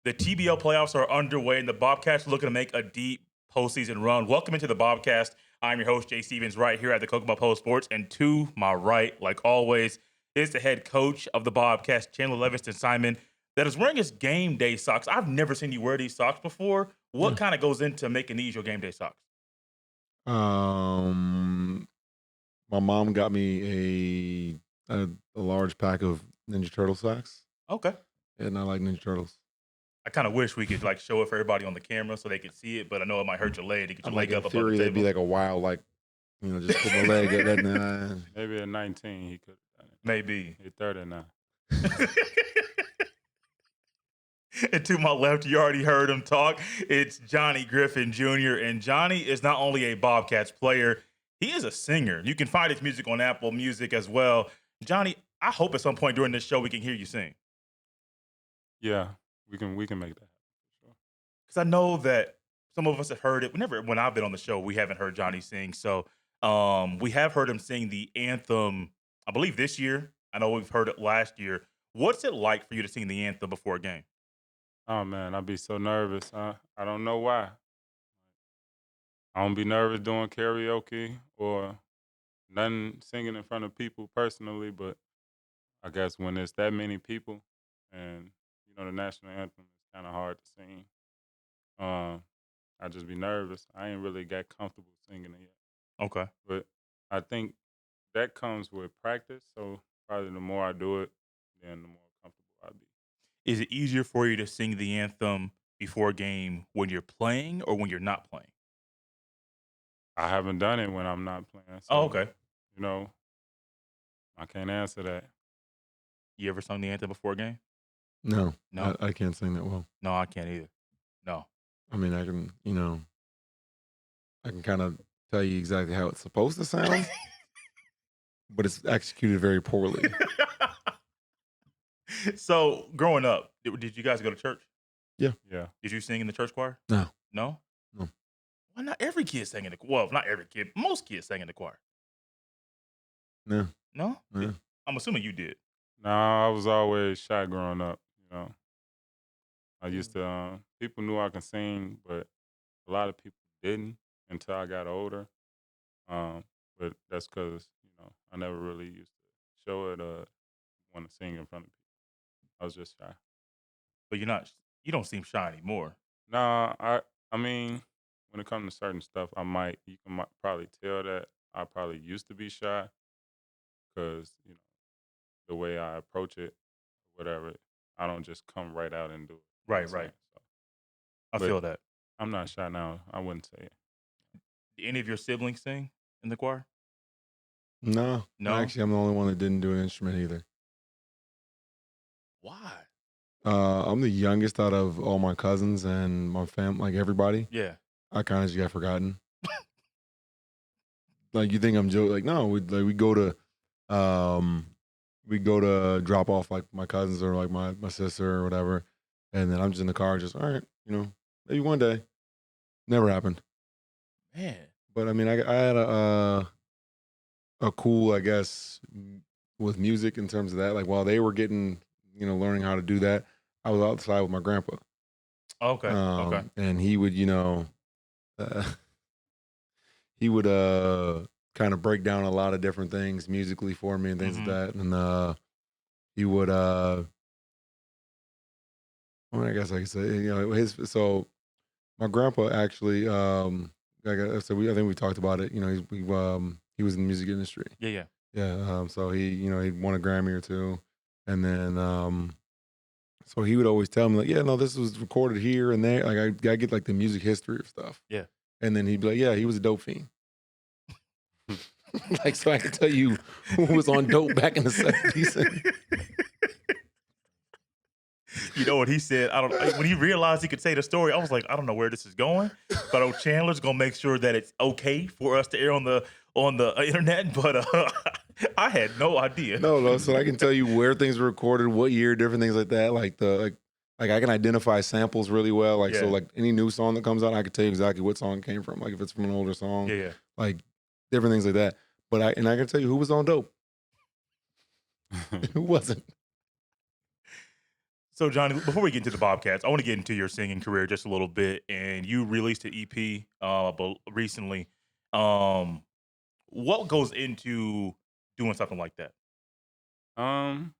The TBL playoffs are underway, and the BobKast are looking to make a deep postseason run. Welcome into the BobKast. I'm your host, Jay Stevens, right here at the Kokomo Post Sports. And to my right, like always, is the head coach of the BobKast, Chandler Levingston Simon, that is wearing his game day socks. I've never seen you wear these socks before. What kind of goes into making these your game day socks? My mom got me a large pack of Ninja Turtle socks, Okay. and I like Ninja Turtles. I kind of wish we could like show it for everybody on the camera so they could see it, but I know it might hurt your leg to get your leg In up above the theory, table. it'd be like a wild, just put my leg at that. Maybe at 19 he could have done it. Maybe. He's 30 now. And to my left, you already heard him talk. It's Johnny Griffin Jr. And Johnny is not only a BobKats player, he is a singer. You can find his music on Apple Music as well. Johnny, I hope at some point during this show we can hear you sing. Yeah, we can make that happen. Sure. Because I know that some of us have heard it. When I've been on the show, we haven't heard Johnny sing. So we have heard him sing the anthem, I believe this year. I know we've heard it last year. What's it like for you to sing the anthem before a game? Oh man, I'd be so nervous. I don't know why. I don't be nervous doing karaoke or nothing singing in front of people personally, but I guess when there's that many people and the national anthem is kind of hard to sing. I just be nervous. I ain't really got comfortable singing it yet. Okay. But I think that comes with practice. So probably the more I do it, then the more comfortable I'll be. Is it easier for you to sing the anthem before a game when you're playing or when you're not playing? I haven't done it when I'm not playing. So, Oh, okay. I can't answer that. You ever sung the anthem before a game? No, No? I can't sing that well. No, I can't either. No. I mean, I can kind of tell you exactly how it's supposed to sound, but it's executed very poorly. So, growing up, did you guys go to church? Yeah. Did you sing in the church choir? No. No? No. Well, not every kid sang in the choir. Well, not every kid. Most kids sang in the choir. No. No? Yeah. I'm assuming you did. No, I was always shy growing up. I used to. People knew I could sing, but a lot of people didn't until I got older. But that's because I never really used to show it or want to sing in front of people. I was just shy. But you don't seem shy anymore. No, I mean, when it comes to certain stuff, you can probably tell that I probably used to be shy because the way I approach it, whatever, I don't just come right out and do it. Right. So, I feel that. I'm not shy now. I wouldn't say it. Did any of your siblings sing in the choir? No. Actually, I'm the only one that didn't do an instrument either. Why? I'm the youngest out of all my cousins and my family, like everybody. Yeah. I kind of just got forgotten. Like, you think I'm joking? Like, no, we go to drop off like my cousins or like my sister or whatever, and then I'm just in the car, just all right, maybe one day. Never happened. Man. But I mean, I had a cool, I guess, with music in terms of that. Like while they were getting, learning how to do that, I was outside with my grandpa. Okay. Okay. And he would, kind of break down a lot of different things musically for me and things like that. And he would, I guess I could say, so my grandpa actually, like I said, I think we talked about it. He was in the music industry. Yeah. So he won a Grammy or two, and then so he would always tell me like, yeah, no, this was recorded here and there. Like I get like the music history of stuff. Yeah. And then he'd be like, yeah, he was a dope fiend. Like, so I can tell you who was on dope back in the 70s. You know what he said? When he realized he could say the story, I was like, I don't know where this is going, but Chandler's gonna make sure that it's okay for us to air on the internet. But I had no idea. No. So I can tell you where things were recorded, what year, different things like that. Like I can identify samples really well. Like so, like any new song that comes out, I can tell you exactly what song it came from. Like if it's from an older song, like different things like that. But I can tell you who was on dope, who wasn't. So, Johnny, before we get into the BobKats, I want to get into your singing career just a little bit. And you released an EP recently. What goes into doing something like that? Um,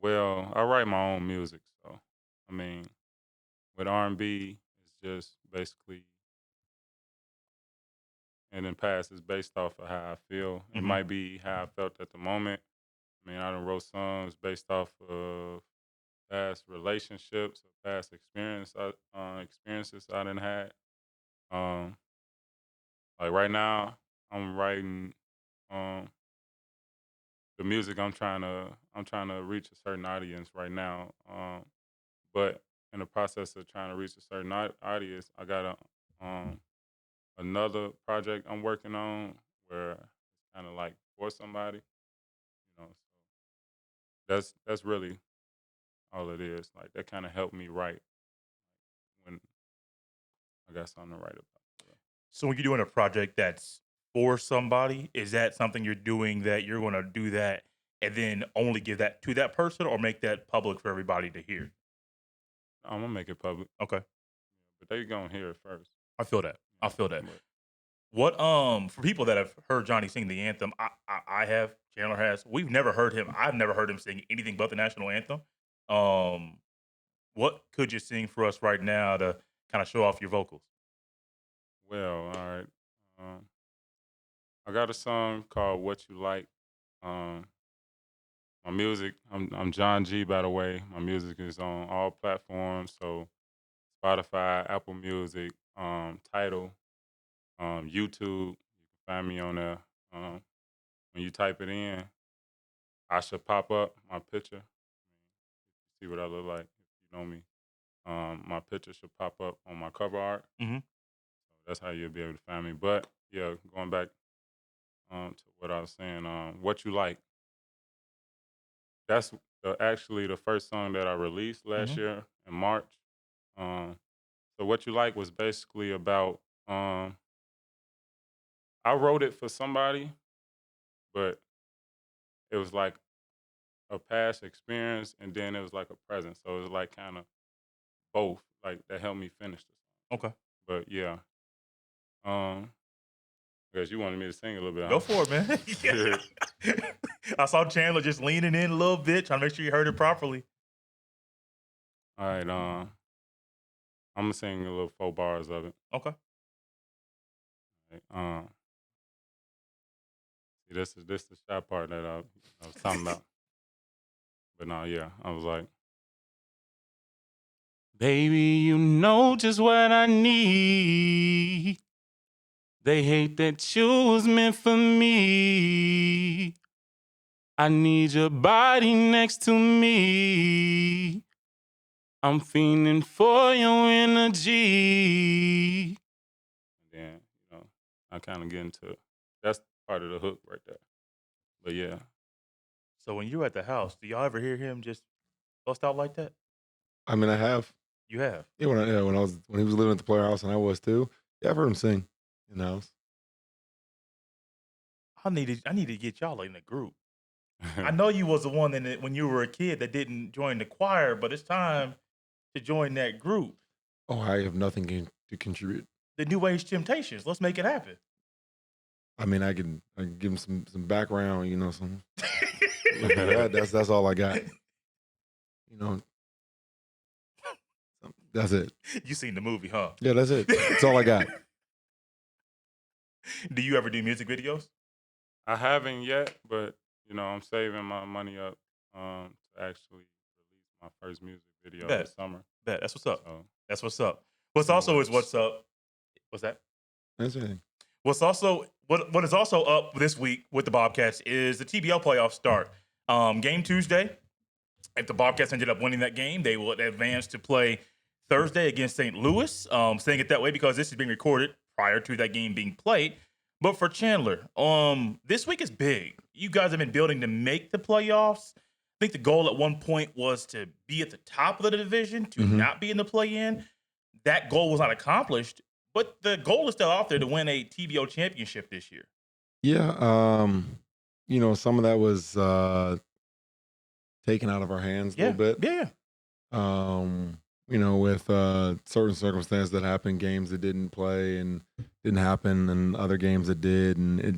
well, I write my own music, so I mean, with R&B, it's just basically in the past, it's based off of how I feel. It might be how I felt at the moment. I mean, I done wrote songs based off of past relationships, or past experiences I done had. Um, like right now, I'm writing um, the music. I'm trying to reach a certain audience right now. But in the process of trying to reach a certain audience, I got another project I'm working on where it's kind of like for somebody, you know. So that's really all it is. Like that kind of helped me write when I got something to write about. So when you're doing a project that's for somebody, is that something you're doing that you're going to do that and then only give that to that person, or make that public for everybody to hear? I'm gonna make it public, Okay, but they gonna hear it first. I feel that. I feel that. But What for people that have heard Johnny sing the anthem, I have, Chandler has. We've never heard him. I've never heard him sing anything but the national anthem. Um, what could you sing for us right now to kind of show off your vocals? well, all right. Um, I got a song called "What You Like." Um, my music, I'm John G, by the way. My music is on all platforms, so Spotify, Apple Music, Tidal, YouTube. You can find me on there. Um, when you type it in, I should pop up my picture. See what I look like if you know me. My picture should pop up on my cover art. Mm-hmm. That's how you'll be able to find me. But yeah, going back to what I was saying, "What You Like." That's actually the first song that I released last year in March. Um, so "What You Like" was basically about. I wrote it for somebody, but it was like a past experience, and then it was like a present. So it was like kind of both, like that helped me finish the song. Okay, But yeah, because you wanted me to sing a little bit, go huh? for it, man. Yeah. I saw Chandler just leaning in a little bit, trying to make sure you heard it properly. All right, I'm gonna sing a little 4 bars of it. Okay. Right, see, this is the shy part that I was talking about. But no, yeah, I was like, baby, you know just what I need. They hate that you was meant for me. I need your body next to me. I'm fiending for your energy. And then, I kind of get into that's part of the hook right there. But yeah, So when you're at the house, do y'all ever hear him just bust out like that? I mean, I have. You have. Yeah, when he was living at the player house and I was too. Yeah, I've heard him sing in the house. I need to get y'all in the group. I know you was the one when you were a kid that didn't join the choir, but it's time to join that group. Oh, I have nothing to contribute. The New Age Temptations. Let's make it happen. I mean, I can give him some background, some. That's all I got. That's it. You seen the movie, huh? Yeah, that's it. That's all I got. Do you ever do music videos? I haven't yet, but I'm saving my money up to actually release my first music video this summer. That's what's up. So, that's what's up. What's also is what's up. What's that? That's it. What's also what is also up this week with the BobKats is the TBL playoffs start. Game Tuesday. If the BobKats ended up winning that game, they will advance to play Thursday against St. Louis. Saying it that way because this is being recorded prior to that game being played. But for Chandler, this week is big. You guys have been building to make the playoffs. I think the goal at one point was to be at the top of the division, to not be in the play-in. That goal was not accomplished, but the goal is still out there to win a TBO championship this year. Yeah, some of that was taken out of our hands a little bit. Yeah. With certain circumstances that happened, games that didn't play and didn't happen, and other games that did, and it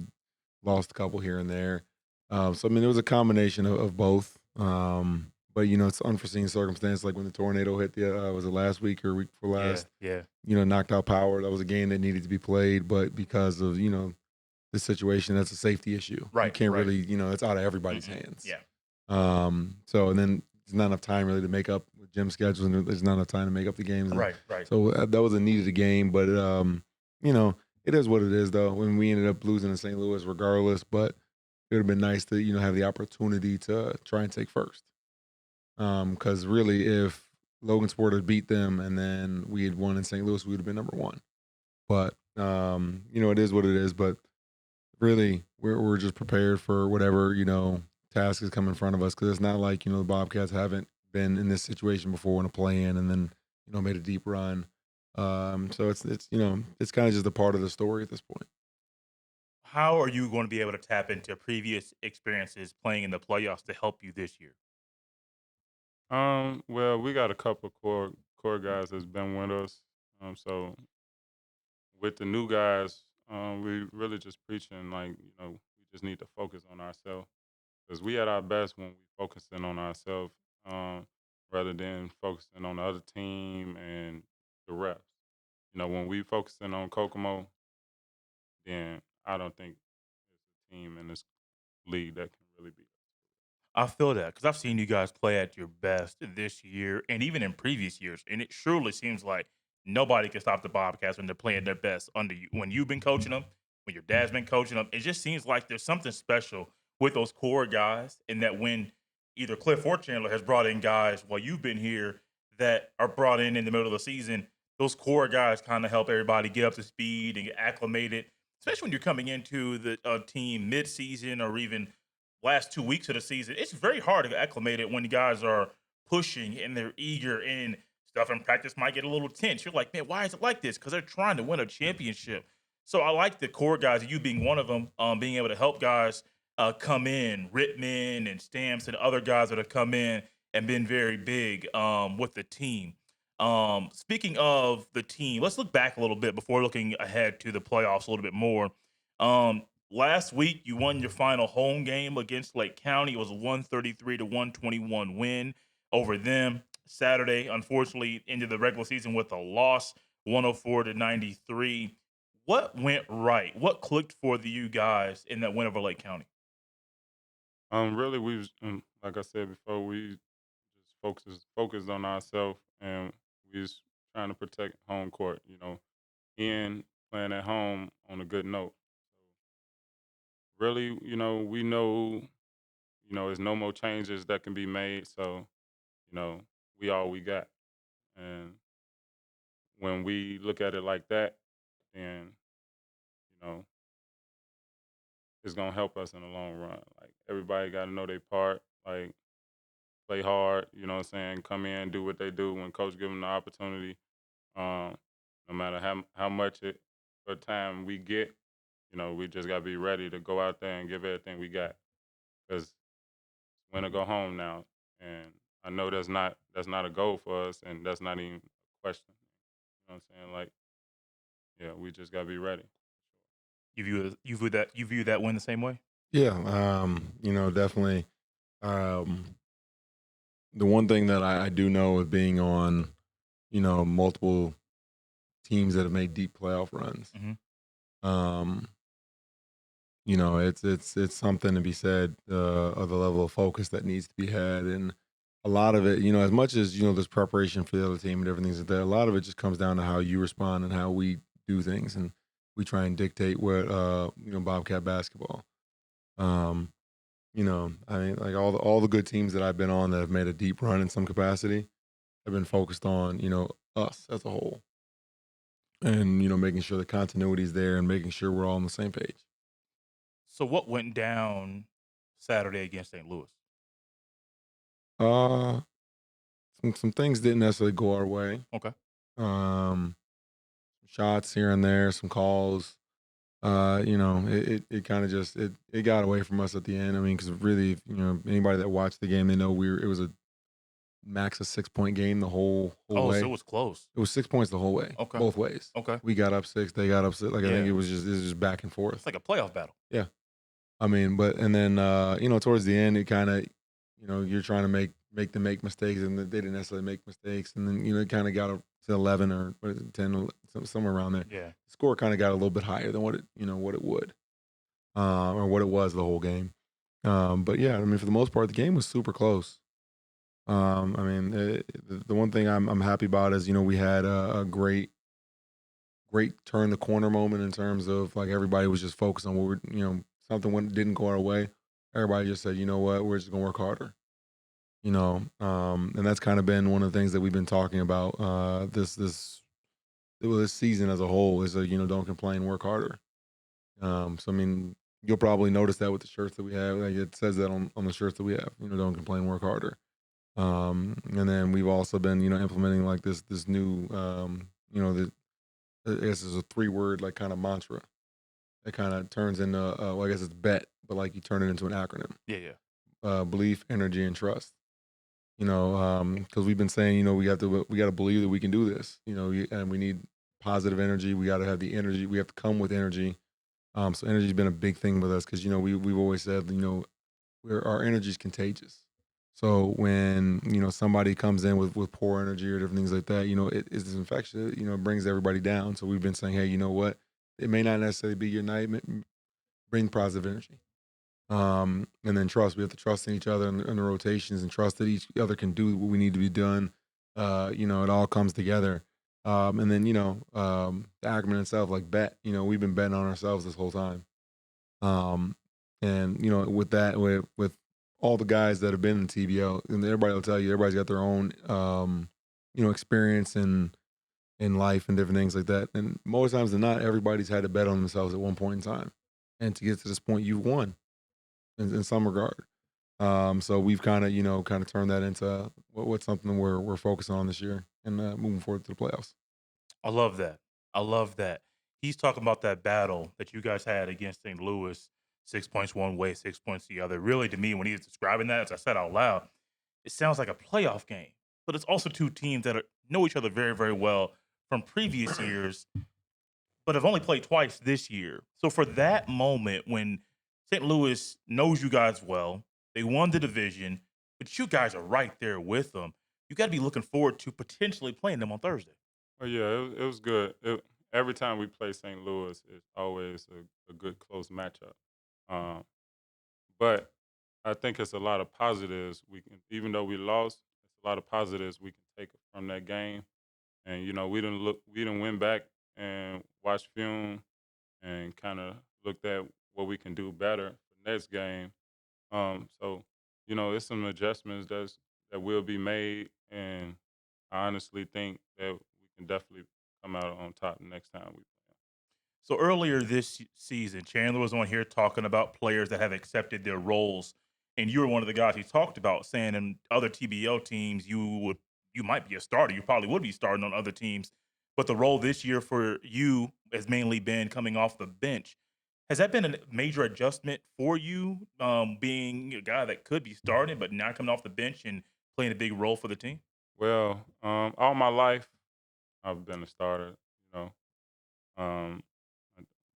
lost a couple here and there. So I mean, it was a combination of both. But it's unforeseen circumstances, like when the tornado hit was it last week or week before last? Yeah. Knocked out power. That was a game that needed to be played, but because of the situation, that's a safety issue. Right. You can't right. really, it's out of everybody's hands. Yeah. So and then there's not enough time really to make up with gym schedules, and there's not enough time to make up the games. Right. So that was a needed game, but it is what it is though. When we ended up losing in St. Louis, regardless, but it would have been nice to have the opportunity to try and take first. Because really, if Logansport had beat them and then we had won in St. Louis, we would have been number one. But it is what it is. But really, we're just prepared for whatever task has come in front of us, because it's not like the Bobcats haven't been in this situation before in a play-in and then made a deep run. So it's kind of just a part of the story at this point. How are you going to be able to tap into previous experiences playing in the playoffs to help you this year? Well, we got a couple core guys that's been with us. So with the new guys, we really just preaching like we just need to focus on ourselves, because we at our best when we focusing on ourselves, rather than focusing on the other team and the refs. When we focusing on Kokomo, then I don't think there's a team in this league that can really beat us. I feel that because I've seen you guys play at your best this year and even in previous years, and it surely seems like nobody can stop the Bobcats when they're playing their best under you. When you've been coaching them, when your dad's been coaching them, it just seems like there's something special with those core guys, and that when either Cliff or Chandler has brought in guys while you've been here that are brought in the middle of the season, those core guys kind of help everybody get up to speed and get acclimated, especially when you're coming into the team mid-season or even last 2 weeks of the season. It's very hard to get acclimated when the guys are pushing and they're eager, and stuff in practice might get a little tense. You're like, man, why is it like this? Because they're trying to win a championship. So I like the core guys, you being one of them, being able to help guys come in, Rittman and Stamps and other guys that have come in and been very big with the team. Speaking of the team, let's look back a little bit before looking ahead to the playoffs a little bit more. Last week, you won your final home game against Lake County. It was a 133 to 121 win over them. Saturday, unfortunately, ended the regular season with a loss, 104 to 93. What went right? What clicked for you guys in that win over Lake County? Really, we was, like I said before, we just focused on ourselves, and we was trying to protect home court. And playing at home on a good note. Really, we know, there's no more changes that can be made. So, we all we got. And when we look at it like that, then, it's gonna help us in the long run. Like, everybody gotta know their part, like play hard, you know what I'm saying, come in, do what they do when coach give them the opportunity. No matter how much of time we get, we just gotta be ready to go out there and give everything we got. Because win or go home now. And I know that's not a goal for us, and that's not even a question. You know what I'm saying? Like, yeah, we just gotta be ready. You view that win the same way? Yeah, definitely. The one thing that I do know of being on, multiple teams that have made deep playoff runs, Mm-hmm. it's something to be said of the level of focus that needs to be had, and a lot of it, as much as there's preparation for the other team and everything's like that. A lot of it just comes down to how you respond and how we do things, and we try and dictate what Bobcat basketball. I mean, like all the good teams that I've been on that have made a deep run in some capacity have been focused on us as a whole, and making sure the continuity is there and making sure we're all on the same page. So what went down Saturday against St. Louis? Uh, some things didn't necessarily go our way. Okay. Um, shots here and there, some calls. it kind of just it got away from us at the end. I mean, because really, anybody that watched the game, they know it was a max of 6 point game the whole way. So it was close. It was 6 points the whole way, Okay. both ways. Okay. We got up 6, they got up 6. Like I think it was just back and forth. It's like a playoff battle. Yeah, I mean, and then towards the end, it kind of, you're trying to make them make mistakes, and they didn't necessarily make mistakes, and then it kind of got up to 11 or 10, somewhere around there. Yeah, the score kind of got a little bit higher than what it would, or what it was the whole game. But yeah, I mean, for the most part, the game was super close. I mean, the one thing I'm happy about is we had a great turn the corner moment in terms of like everybody was just focused on what something didn't go our way. Everybody just said, you know what, we're just gonna work harder. And that's kind of been one of the things that we've been talking about this season as a whole is don't complain, work harder. So I mean, you'll probably notice that with the shirts that we have. Like it says that on the shirts that we have. Don't complain, work harder. And then we've also been implementing like this new I guess it's a 3-word like kind of mantra. It kind of turns into I guess it's bet, but like you turn it into an acronym. Yeah. Belief, energy, and trust. Because we've been saying, we got to believe that we can do this. And we need positive energy. We got to have the energy. We have to come with energy. So energy's been a big thing with us because we've always said our energy is contagious. So when somebody comes in with poor energy or different things like that, it's infectious. It brings everybody down. So we've been saying, hey, you know what? It may not necessarily be your night. Bring positive energy. And then trust. We have to trust in each other and the rotations, and trust that each other can do what we need to be done. It all comes together. And then the acronym itself, like bet. We've been betting on ourselves this whole time. And with that, with all the guys that have been in TBL, and everybody will tell you, everybody's got their own experience in life and different things like that. And most times than not, everybody's had to bet on themselves at one point in time. And to get to this point, you've won in some regard. So we've kind of turned that into what's something we're focusing on this year and moving forward to the playoffs. I love that. He's talking about that battle that you guys had against St. Louis, 6 points one way, 6 points the other. Really, to me, when he was describing that, as I said out loud, it sounds like a playoff game. But it's also two teams that know each other very, very well from previous years, but have only played twice this year. So for that moment when St. Louis knows you guys well, they won the division, but you guys are right there with them. You got to be looking forward to potentially playing them on Thursday. Oh yeah, it was good. Every time we play St. Louis, it's always a good close matchup. Um, but I think it's a lot of positives we can, even though we lost, it's a lot of positives we can take from that game. And we didn't win back and watch film and kind of looked at what we can do better for next game. So it's some adjustments that will be made, and I honestly think that we can definitely come out on top next time we play. So earlier this season, Chandler was on here talking about players that have accepted their roles, and you were one of the guys he talked about, saying in other TBL teams you might be a starter. You probably would be starting on other teams, but the role this year for you has mainly been coming off the bench. Has that been a major adjustment for you, being a guy that could be starting but now coming off the bench and playing a big role for the team? Well, all my life I've been a starter. I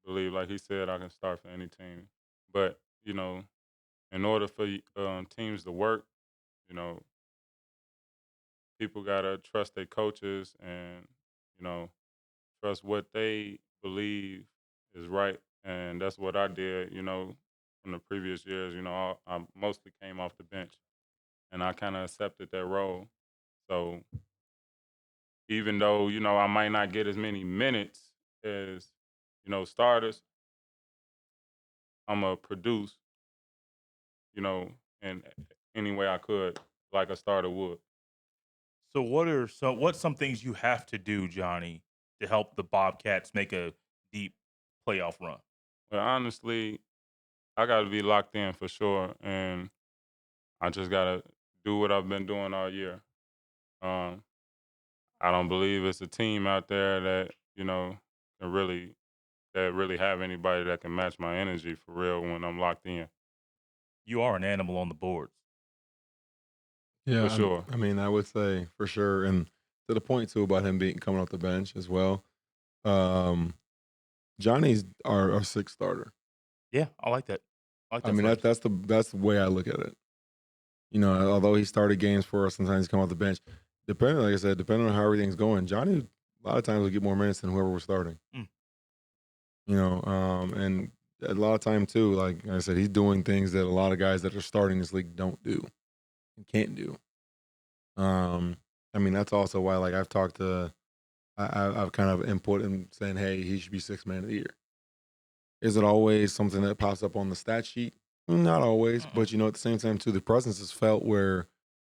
believe, like he said, I can start for any team. But in order for teams to work, you know, people gotta trust their coaches and you know trust what they believe is right, and that's what I did. From the previous years, I mostly came off the bench, and I kind of accepted that role. So even though I might not get as many minutes as starters, I'm gonna produce in any way I could, like a starter would. So what's some things you have to do, Johnny, to help the Bobcats make a deep playoff run? But honestly, I got to be locked in for sure, and I just gotta do what I've been doing all year. Um, I don't believe it's a team out there that can really that really have anybody that can match my energy for real when I'm locked in. You are an animal on the boards. Yeah, For sure. I mean, I would say for sure, and to the point too about him coming off the bench as well. Johnny's our sixth starter. Yeah, I like that. I mean, that's the way I look at it. You know, although he started games for us, sometimes he come off the bench. Like I said, depending on how everything's going, Johnny a lot of times will get more minutes than whoever we're starting. You know, and a lot of time too, like I said, he's doing things that a lot of guys that are starting this league don't do and can't do. I mean, that's also why, like, I've talked to, I've kind of input and saying, hey, he should be sixth man of the year. Is it always something that pops up on the stat sheet? Not always, but you know, at the same time too, the presence is felt where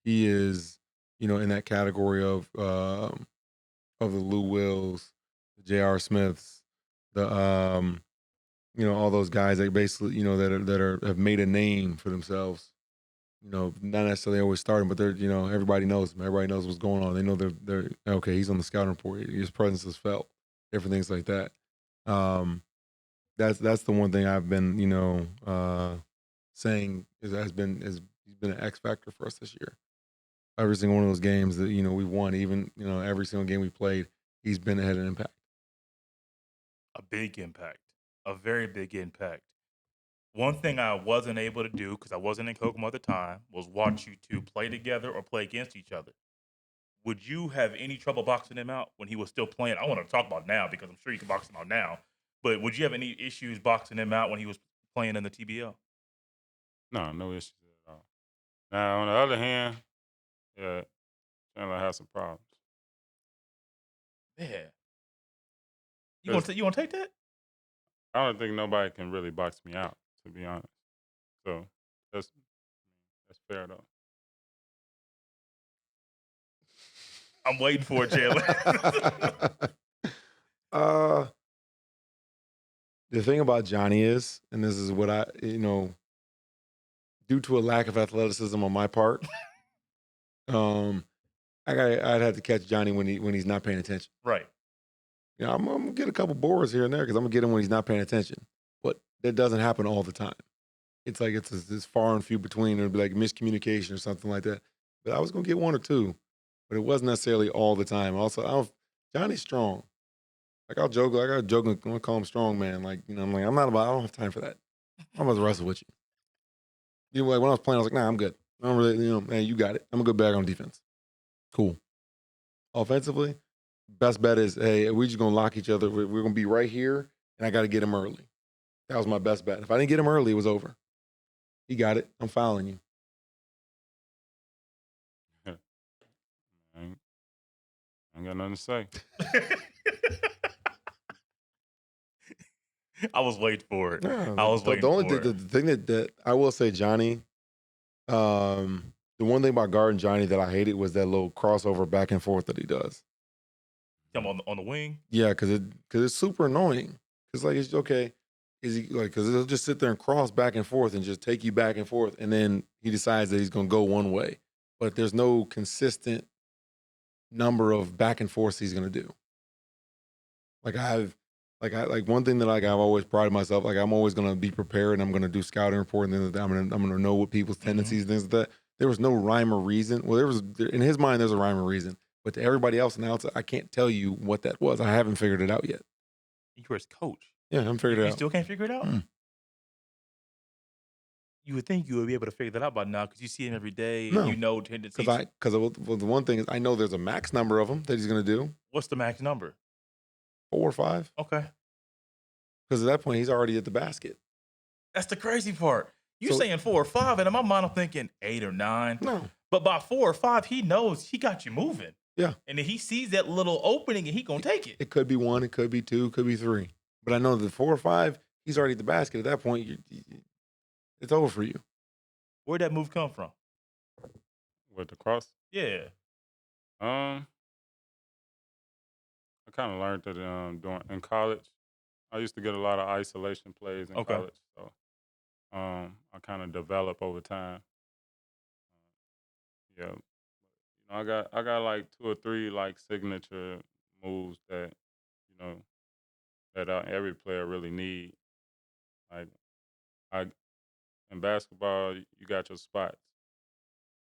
he is, you know, in that category of the Lou Wills, the J.R. Smiths, the you know, all those guys that basically, you know, that have made a name for themselves. You know, not necessarily always starting, but they're, you know, everybody knows them. Everybody knows what's going on. They know they're okay. He's on the scouting report. His presence is felt. Different things like that. That's the one thing I've been, you know, saying he's been an X factor for us this year. Every single one of those games that, you know, we won, even, you know, every single game we played, he's been ahead of impact. A big impact. A very big impact. One thing I wasn't able to do because I wasn't in Kokomo at the time was watch you two play together or play against each other. Would you have any trouble boxing him out when he was still playing? I want to talk about now because I'm sure you can box him out now. But would you have any issues boxing him out when he was playing in the TBL? No issues at all. Now, on the other hand, yeah, Chandler has some problems. Yeah. You want to take that? I don't think nobody can really box me out, to be honest. So that's fair though. I'm waiting for it, Chandler. The thing about Johnny is, and this is what I, you know, due to a lack of athleticism on my part, I'd have to catch Johnny when he's not paying attention. Right. You know, I'm gonna get a couple boards here and there because I'm gonna get him when he's not paying attention. But that doesn't happen all the time. It's like it's far and few between. It'd be like miscommunication or something like that. But I was gonna get one or two, but it wasn't necessarily all the time. Also, Johnny's strong. Like I got joking. I'm gonna call him strong man. Like, you know, I'm like, I don't have time for that. I'm about to wrestle with you. You know, like when I was playing, I was like, nah, I'm good. I don't really, you know, man, you got it. I'm a good back on defense. Cool. Offensively, best bet is, hey, we're just gonna lock each other. We're gonna be right here, and I got to get him early. That was my best bet. If I didn't get him early, it was over. He got it. I'm fouling you. I ain't got nothing to say. I was waiting for it. No, I was waiting for it. The thing that I will say, Johnny, the one thing about guarding Johnny that I hated was that little crossover back and forth that he does. On the wing? Yeah, because it's super annoying. Because, like, it's okay. Is he like, because he'll just sit there and cross back and forth and just take you back and forth. And then he decides that he's going to go one way. But there's no consistent number of back and forths he's going to do. Like one thing that like I've always prided myself, like I'm always gonna be prepared and I'm gonna do scouting report and then I'm gonna know what people's tendencies and things like that. There was no rhyme or reason. Well, in his mind there's a rhyme or reason, but to everybody else on the outside, I can't tell you what that was. I haven't figured it out yet. You were his coach. Yeah, I haven't figured it out. You still can't figure it out? You would think you would be able to figure that out by now because you see him every day and you know tendencies. Because the one thing is I know there's a max number of them that he's gonna do. What's the max number? 4 or 5. Okay. Because at that point, he's already at the basket. That's the crazy part. You're saying 4 or 5, and in my mind, I'm thinking 8 or 9. No. But by 4 or 5, he knows he got you moving. Yeah. And then he sees that little opening, and he going to take it. It could be 1, it could be 2, it could be 3. But I know that 4 or 5, he's already at the basket. At that point, it's over for you. Where'd that move come from? With the cross? Yeah. I kind of learned it in college. I used to get a lot of isolation plays in college, so I kind of developed over time. Yeah, you know, I got like 2 or 3 like signature moves that you know that every player really need. Like in basketball, you got your spots.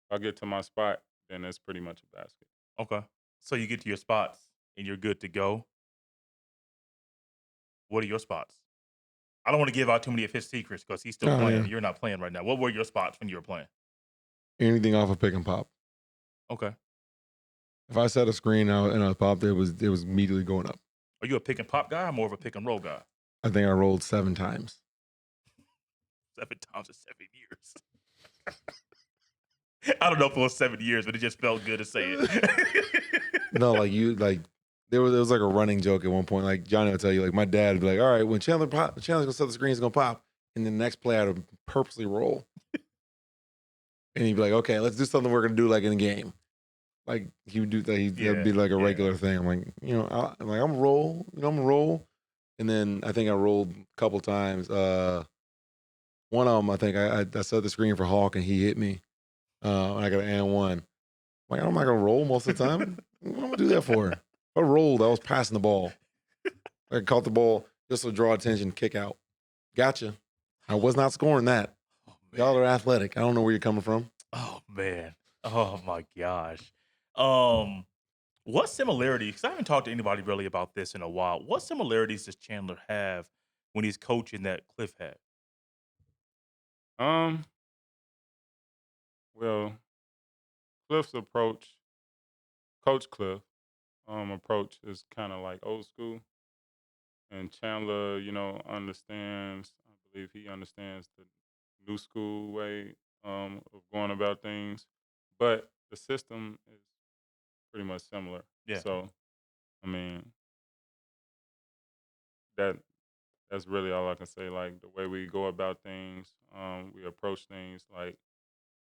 If I get to my spot, then it's pretty much a basket. Okay. So you get to your spots and you're good to go. What are your spots? I don't want to give out too many of his secrets because he's still playing. Yeah. You're not playing right now. What were your spots when you were playing? Anything off of pick and pop. Okay. If I set a screen out and I popped, it was immediately going up. Are you a pick and pop guy or more of a pick and roll guy? I think I rolled 7 times. 7 times in 7 years. I don't know if it was 7 years, but it just felt good to say it. No, there was like a running joke at one point. Like Johnny would tell you, like my dad would be like, "All right, when Chandler's gonna set the screen, he's gonna pop," and then the next play I'd purposely roll, and he'd be like, "Okay, let's do something we're gonna do like in a game." Like he would do that. That'd be like a regular thing. I'm like, I'm gonna roll. I'm gonna roll, and then I think I rolled a couple times. One of them, I think I set the screen for Hawk, and he hit me. And I got an and one. Like, I'm not gonna roll most of the time. What am I gonna do that for? If I rolled, I was passing the ball. I caught the ball just to draw attention, kick out. Gotcha. I was not scoring that. Oh, Y'all are athletic. I don't know where you're coming from. Oh man. Oh my gosh. What similarities? Because I haven't talked to anybody really about this in a while. What similarities does Chandler have when he's coaching that Cliff had? Well, Cliff's approach, Coach Cliff, approach is kind of like old school, and Chandler, understands. I believe he understands the new school way of going about things, but the system is pretty much similar. Yeah. So, I mean, that's really all I can say. Like the way we go about things, we approach things, like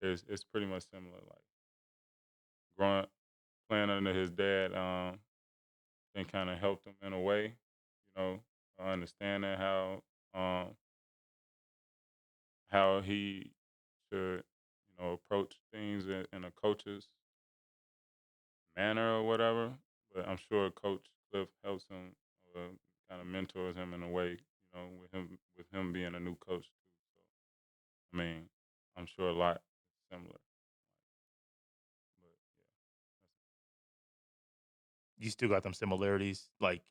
it's pretty much similar. Like playing under his dad, and kind of helped him in a way, understanding how he should, approach things in a coach's manner or whatever. But I'm sure Coach Cliff helps him, kind of mentors him in a way, with him being a new coach too. So I mean, I'm sure a lot is similar. But You still got them similarities. Like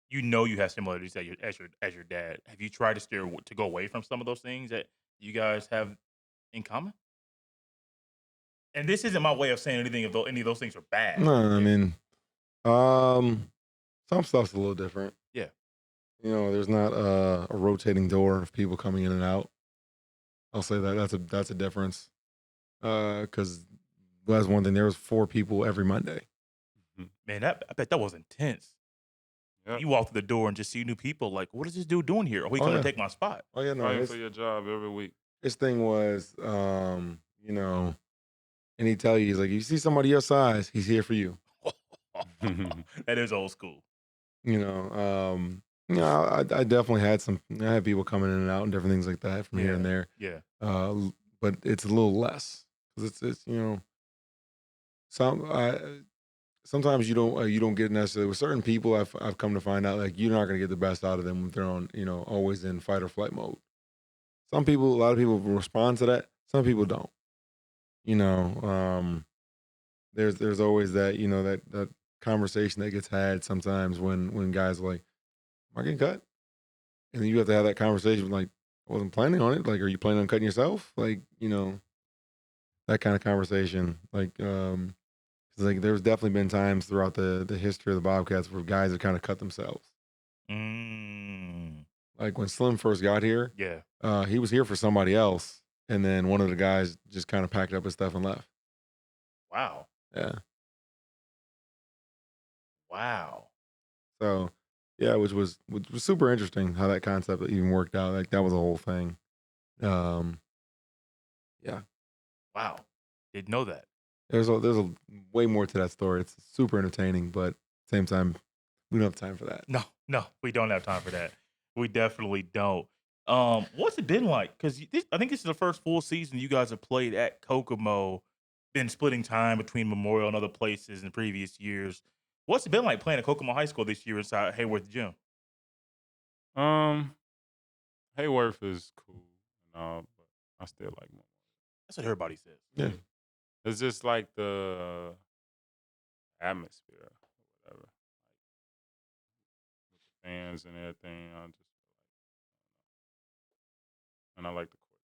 you have similarities as your dad. Have you tried to steer to go away from some of those things that you guys have in common? And this isn't my way of saying anything if any of those things are bad. No, I mean, some stuff's a little different. Yeah. There's not a rotating door of people coming in and out. I'll say that's a difference. Because that's one thing. There was 4 people every Monday. Man, I bet that was intense. Yep. You walk through the door and just see new people. Like, what is this dude doing here? Are we going to take my spot? Oh yeah, no. fighting for your job every week. His thing was, and he'd tell you, he's like, you see somebody your size, he's here for you. That is old school. I definitely had I had people coming in and out and different things like that from here and there. Yeah. But it's a little less because it's sometimes you don't get necessarily with certain people. I've come to find out like you're not gonna get the best out of them if they're on always in fight or flight mode. A lot of people respond to that. Some people don't. There's always that that conversation that gets had sometimes when guys are like, am I getting cut? And then you have to have that conversation like, I wasn't planning on it. Like, are you planning on cutting yourself? Like, that kind of conversation. Like, there's definitely been times throughout the history of the BobKats where guys have kind of cut themselves. Like when Slim first got here, he was here for somebody else. And then one of the guys just kind of packed up his stuff and left. Wow. Yeah. Wow. So, yeah, which was super interesting how that concept even worked out. Like that was a whole thing. Yeah. Wow. Didn't know that. There's a way more to that story. It's super entertaining, but at the same time, we don't have time for that. No, we don't have time for that. We definitely don't. What's it been like? Because I think this is the first full season you guys have played at Kokomo, been splitting time between Memorial and other places in previous years. What's it been like playing at Kokomo High School this year inside Haworth Gym? Haworth is cool and all, but I still like Memorial. That's what everybody says. Yeah. It's just like the atmosphere or whatever. Like with the fans and everything. And I like the court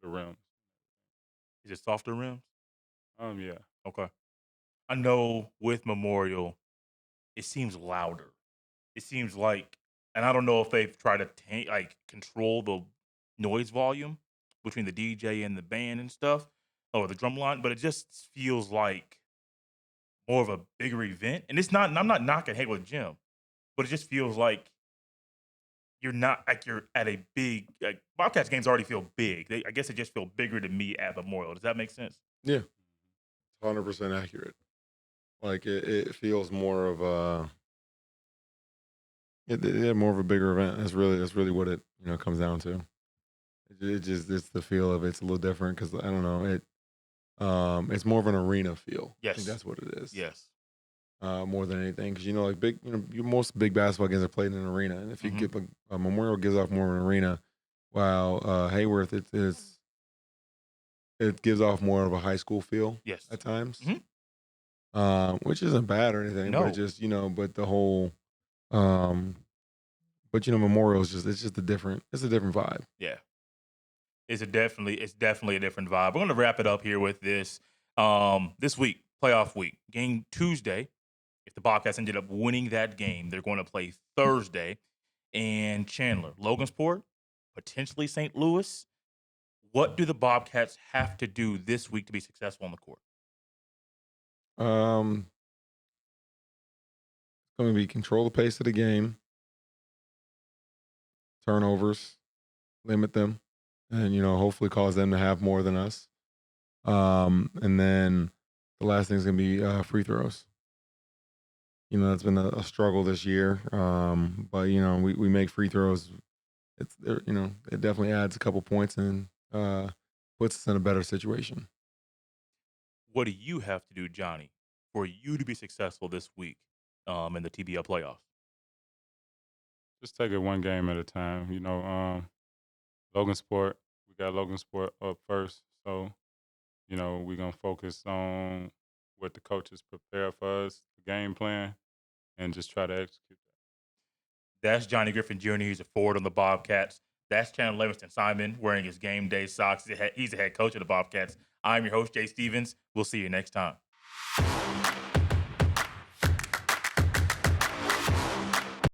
better. The rims. Is it softer rims? Yeah. Okay. I know with Memorial, it seems louder. It seems like, and I don't know if they've tried to control the noise volume between the DJ and the band and stuff, or the drum line, but it just feels like more of a bigger event. And it's not. And I'm not knocking Haworth Gym, but it just feels like you're not like you're at a big. Like, Bobcats games already feel big. I guess they just feel bigger to me at Memorial. Does that make sense? Yeah. 100% accurate. Like it feels more of a more of a bigger event. That's really what it comes down to. It's the feel of it's a little different because I don't know it's more of an arena feel. Yes, I think that's what it is. Yes, more than anything because like big most big basketball games are played in an arena, and if you get a Memorial gives off more of an arena, while Haworth it gives off more of a high school feel. Yes, at times. Mm-hmm. Which isn't bad or anything, No. but it just but the whole, but Memorial is it's a different vibe. Yeah, it's definitely a different vibe. We're going to wrap it up here with this. This week, playoff week, game Tuesday. If the Bobcats ended up winning that game, they're going to play Thursday. And Chandler, Logansport, potentially St. Louis. What do the Bobcats have to do this week to be successful on the court? It's going to be control the pace of the game, turnovers, limit them, and hopefully cause them to have more than us. And then the last thing is going to be free throws. That's been a struggle this year. But we make free throws. It definitely adds a couple points and puts us in a better situation. What do you have to do, Johnny, for you to be successful this week in the TBL playoffs? Just take it one game at a time. Logansport, we got Logansport up first. So, we're going to focus on what the coaches prepare for us, the game plan, and just try to execute that. That's Johnny Griffin Jr. He's a forward on the Bobcats. That's Chandler Levingston Simon wearing his game day socks. He's the head coach of the Bobcats. I'm your host, Jay Stevens. We'll see you next time.